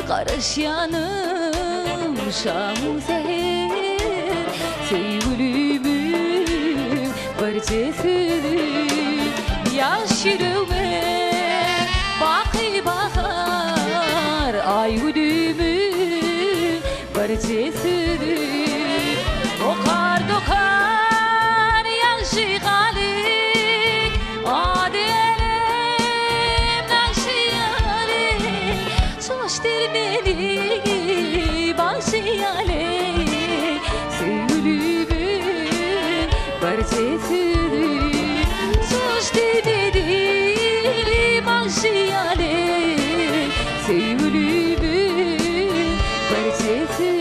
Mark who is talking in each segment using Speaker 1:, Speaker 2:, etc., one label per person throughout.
Speaker 1: Karış yanım şam seher sevgilimin barcasıdır yaş yüreğime bakı bakar ay gülümün barcasıdır dokar dokar yaşı kalik adelim nakşı yalik soştur beni başı yalik sevgilimin barcasıdır soştur beni başı yalik sevgilimin barcasıdır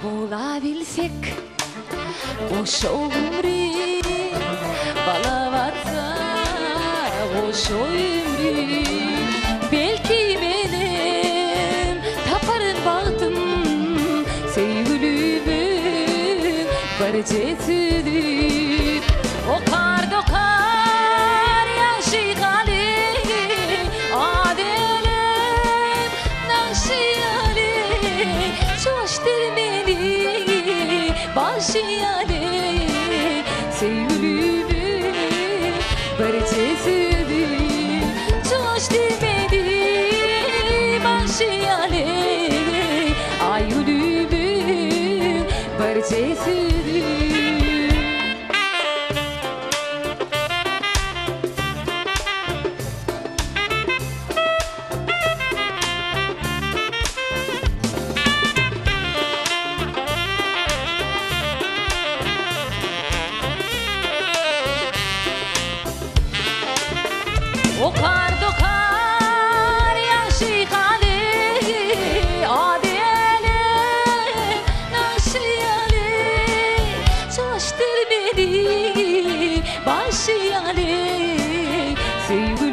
Speaker 1: bulabilsek hoş ömrü balavatsa hoş ömrü belki benim taparın baktım sevgilimin barcasıdır okar dokar yaşı kalik adelim nakşı yalik coştur beni başı yalik sevgilimin barcasıdır coştur beni başı yalik ay gülümün barcasıdır okar dokar yaşı kalik adelim nakşı yalik coştur beni başı yalik sevgilimin